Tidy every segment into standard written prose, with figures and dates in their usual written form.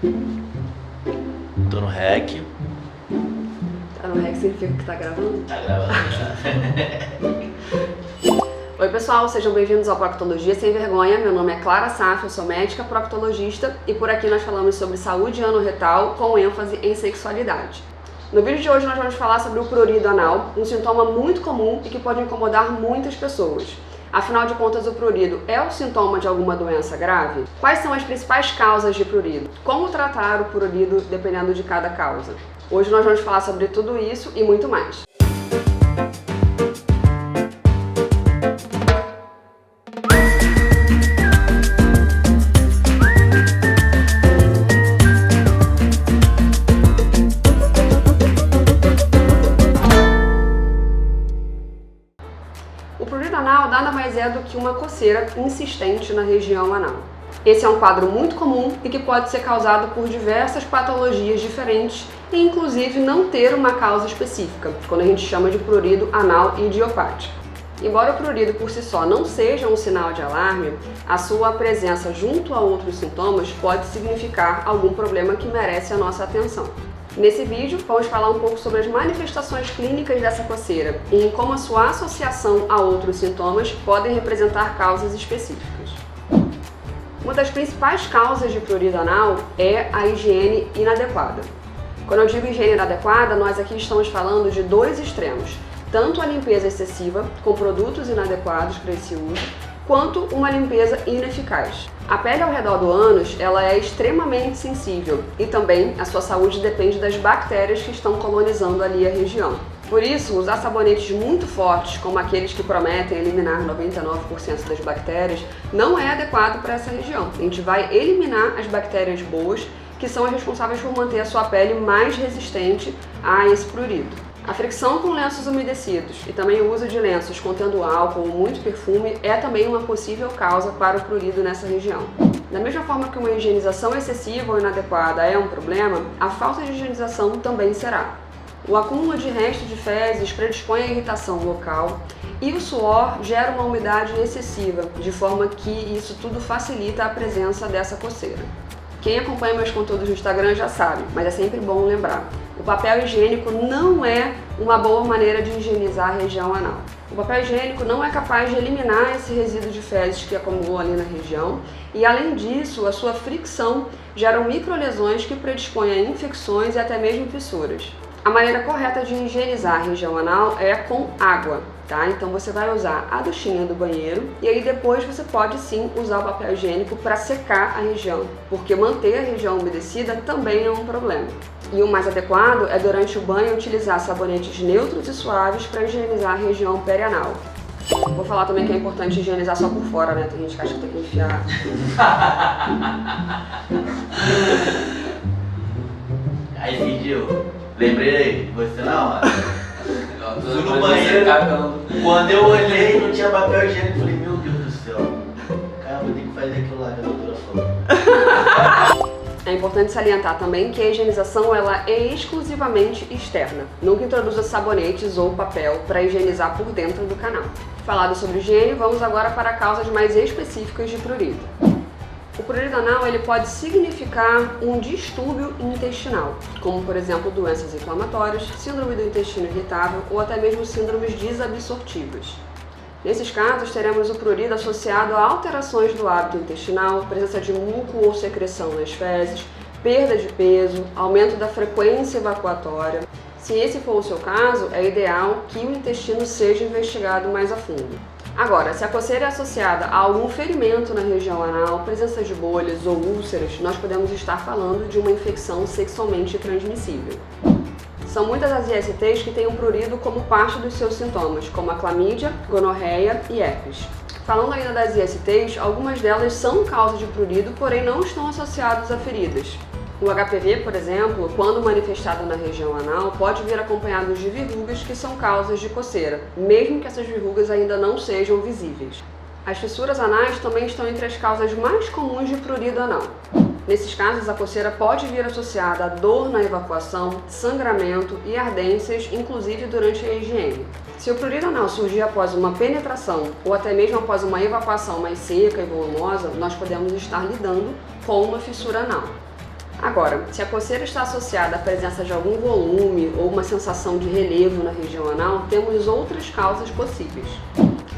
Tô no REC. Tá no REC significa que tá gravando? Tá gravando já. Oi pessoal, sejam bem-vindos ao Proctologia Sem Vergonha. Meu nome é Clara Saf, eu sou médica proctologista e por aqui nós falamos sobre saúde anorretal com ênfase em sexualidade. No vídeo de hoje nós vamos falar sobre o prurido anal, um sintoma muito comum e que pode incomodar muitas pessoas. Afinal de contas, o prurido é o sintoma de alguma doença grave? Quais são as principais causas de prurido? Como tratar o prurido dependendo de cada causa? Hoje nós vamos falar sobre tudo isso e muito mais. O prurido anal nada mais é do que uma coceira insistente na região anal. Esse é um quadro muito comum e que pode ser causado por diversas patologias diferentes e inclusive não ter uma causa específica, quando a gente chama de prurido anal idiopático. Embora o prurido por si só não seja um sinal de alarme, a sua presença junto a outros sintomas pode significar algum problema que merece a nossa atenção. Nesse vídeo, vamos falar um pouco sobre as manifestações clínicas dessa coceira e em como a sua associação a outros sintomas podem representar causas específicas. Uma das principais causas de prurido anal é a higiene inadequada. Quando eu digo higiene inadequada, nós aqui estamos falando de dois extremos, tanto a limpeza excessiva, com produtos inadequados para esse uso, quanto uma limpeza ineficaz. A pele ao redor do ânus, ela é extremamente sensível e também a sua saúde depende das bactérias que estão colonizando ali a região. Por isso, usar sabonetes muito fortes, como aqueles que prometem eliminar 99% das bactérias, não é adequado para essa região. A gente vai eliminar as bactérias boas, que são as responsáveis por manter a sua pele mais resistente a esse prurido. A fricção com lenços umedecidos e também o uso de lenços contendo álcool ou muito perfume é também uma possível causa para o prurido nessa região. Da mesma forma que uma higienização excessiva ou inadequada é um problema, a falta de higienização também será. O acúmulo de restos de fezes predispõe à irritação local e o suor gera uma umidade excessiva, de forma que isso tudo facilita a presença dessa coceira. Quem acompanha meus conteúdos no Instagram já sabe, mas é sempre bom lembrar. O papel higiênico não é uma boa maneira de higienizar a região anal. O papel higiênico não é capaz de eliminar esse resíduo de fezes que acumulou ali na região e, além disso, a sua fricção gera microlesões que predispõem a infecções e até mesmo fissuras. A maneira correta de higienizar a região anal é com água, tá? Então você vai usar a duchinha do banheiro e aí depois você pode sim usar o papel higiênico para secar a região, porque manter a região umedecida também é um problema. E o mais adequado é durante o banho utilizar sabonetes neutros e suaves para higienizar a região perianal. Vou falar também que é importante higienizar só por fora, né? Tem gente que acha que tem que enfiar. Aí, Fidio, lembrei aí, você na hora. Fui no banheiro, quando eu olhei não tinha papel higiênico, falei, meu Deus do céu, cara, vou ter que fazer aquilo lá que a doutora falou. É importante salientar também que a higienização ela é exclusivamente externa. Nunca introduza sabonetes ou papel para higienizar por dentro do canal. Falado sobre higiene, vamos agora para causas mais específicas de prurido. O prurido anal ele pode significar um distúrbio intestinal, como por exemplo doenças inflamatórias, síndrome do intestino irritável ou até mesmo síndromes desabsortivas. Nesses casos, teremos o prurido associado a alterações do hábito intestinal, presença de muco ou secreção nas fezes, perda de peso, aumento da frequência evacuatória. Se esse for o seu caso, é ideal que o intestino seja investigado mais a fundo. Agora, se a coceira é associada a algum ferimento na região anal, presença de bolhas ou úlceras, nós podemos estar falando de uma infecção sexualmente transmissível. São muitas as ISTs que têm o prurido como parte dos seus sintomas, como a clamídia, gonorreia e herpes. Falando ainda das ISTs, algumas delas são causa de prurido, porém não estão associadas a feridas. O HPV, por exemplo, quando manifestado na região anal, pode vir acompanhado de verrugas que são causas de coceira, mesmo que essas verrugas ainda não sejam visíveis. As fissuras anais também estão entre as causas mais comuns de prurido anal. Nesses casos, a coceira pode vir associada a dor na evacuação, sangramento e ardências, inclusive durante a higiene. Se o prurido anal surgir após uma penetração ou até mesmo após uma evacuação mais seca e volumosa, nós podemos estar lidando com uma fissura anal. Agora, se a coceira está associada à presença de algum volume ou uma sensação de relevo na região anal, temos outras causas possíveis.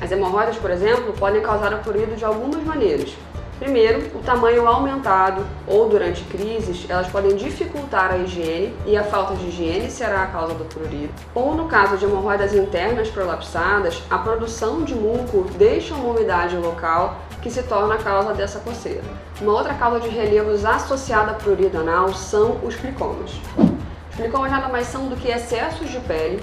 As hemorroidas, por exemplo, podem causar o prurido de algumas maneiras. Primeiro, o tamanho aumentado ou durante crises, elas podem dificultar a higiene e a falta de higiene será a causa do prurido. Ou no caso de hemorroidas internas prolapsadas, a produção de muco deixa uma umidade local que se torna a causa dessa coceira. Uma outra causa de relevos associada a prurido anal são os plicomas. Os plicomas nada mais são do que excessos de pele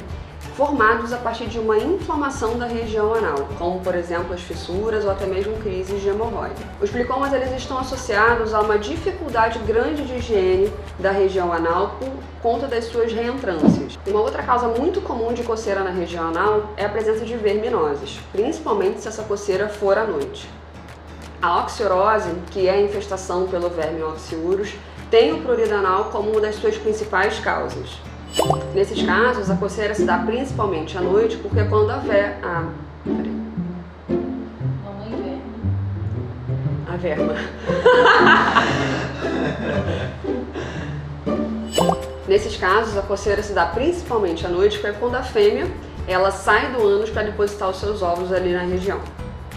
formados a partir de uma inflamação da região anal, como por exemplo as fissuras ou até mesmo crises de hemorroida. Os plicomas eles estão associados a uma dificuldade grande de higiene da região anal por conta das suas reentrâncias. Uma outra causa muito comum de coceira na região anal é a presença de verminoses, principalmente se essa coceira for à noite. A oxiurose, que é a infestação pelo verme oxiurus, tem o prurido anal como uma das suas principais causas. Nesses casos, a coceira se dá principalmente à noite porque é quando a verma. Nesses casos, a coceira se dá principalmente à noite porque é quando a fêmea ela sai do ânus para depositar os seus ovos ali na região.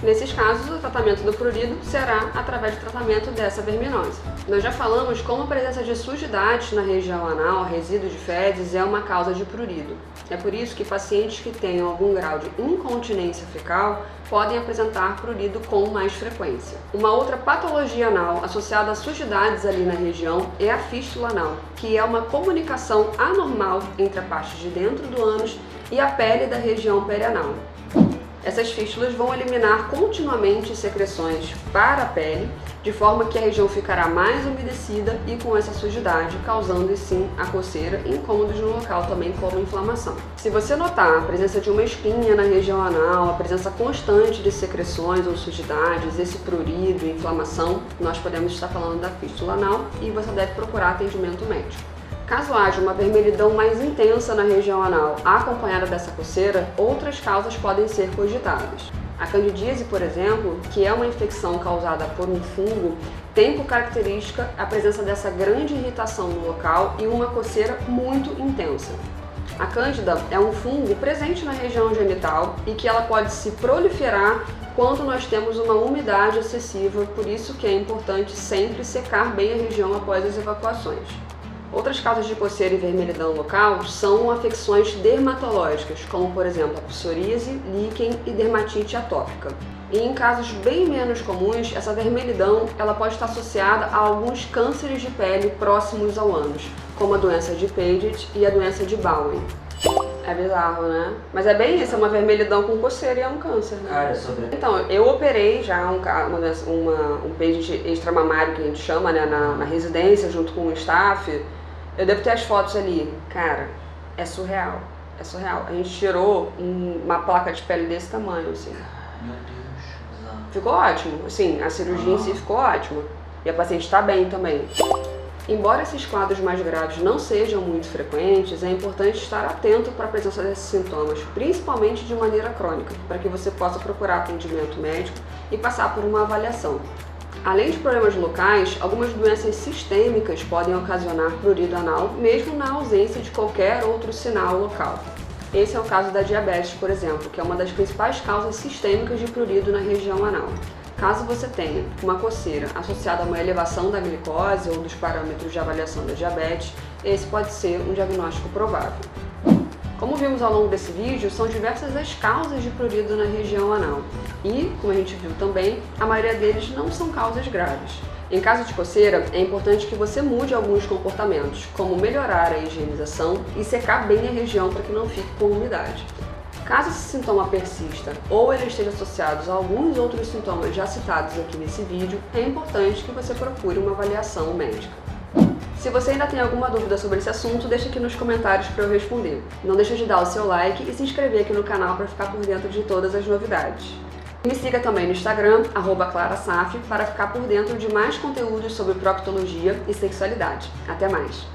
Nesses casos, o tratamento do prurido será através do tratamento dessa verminose. Nós já falamos como a presença de sujidades na região anal, resíduos de fezes, é uma causa de prurido. É por isso que pacientes que tenham algum grau de incontinência fecal podem apresentar prurido com mais frequência. Uma outra patologia anal associada a sujidades ali na região é a fístula anal, que é uma comunicação anormal entre a parte de dentro do ânus e a pele da região perianal. Essas fístulas vão eliminar continuamente secreções para a pele, de forma que a região ficará mais umedecida e com essa sujidade, causando sim a coceira e incômodos no local também como inflamação. Se você notar a presença de uma espinha na região anal, a presença constante de secreções ou sujidades, esse prurido e inflamação, nós podemos estar falando da fístula anal e você deve procurar atendimento médico. Caso haja uma vermelhidão mais intensa na região anal acompanhada dessa coceira, outras causas podem ser cogitadas. A candidíase, por exemplo, que é uma infecção causada por um fungo, tem por característica a presença dessa grande irritação no local e uma coceira muito intensa. A cândida é um fungo presente na região genital e que ela pode se proliferar quando nós temos uma umidade excessiva, por isso que é importante sempre secar bem a região após as evacuações. Outras causas de coceira e vermelhidão local são afecções dermatológicas, como por exemplo a psoríase, líquen e dermatite atópica. E em casos bem menos comuns, essa vermelhidão ela pode estar associada a alguns cânceres de pele próximos ao ânus, como a doença de Paget e a doença de Bowen. É bizarro, né? Mas é bem isso, é uma vermelhidão com coceira e é um câncer, né? Cara, sobre... Então, eu operei já um Paget extramamário, que a gente chama, né, na residência, junto com o staff. Eu devo ter as fotos ali. Cara, é surreal. É surreal. A gente tirou uma placa de pele desse tamanho, assim. Meu Deus. Ficou ótimo. Assim, a cirurgia em si ficou ótima. E a paciente está bem também. Embora esses quadros mais graves não sejam muito frequentes, é importante estar atento para a presença desses sintomas, principalmente de maneira crônica, para que você possa procurar atendimento médico e passar por uma avaliação. Além de problemas locais, algumas doenças sistêmicas podem ocasionar prurido anal, mesmo na ausência de qualquer outro sinal local. Esse é o caso da diabetes, por exemplo, que é uma das principais causas sistêmicas de prurido na região anal. Caso você tenha uma coceira associada a uma elevação da glicose ou dos parâmetros de avaliação da diabetes, esse pode ser um diagnóstico provável. Como vimos ao longo desse vídeo, são diversas as causas de prurido na região anal e, como a gente viu também, a maioria deles não são causas graves. Em caso de coceira, é importante que você mude alguns comportamentos, como melhorar a higienização e secar bem a região para que não fique com umidade. Caso esse sintoma persista ou ele esteja associado a alguns outros sintomas já citados aqui nesse vídeo, é importante que você procure uma avaliação médica. Se você ainda tem alguma dúvida sobre esse assunto, deixa aqui nos comentários para eu responder. Não deixa de dar o seu like e se inscrever aqui no canal para ficar por dentro de todas as novidades. Me siga também no Instagram, @clarasaf, para ficar por dentro de mais conteúdos sobre proctologia e sexualidade. Até mais!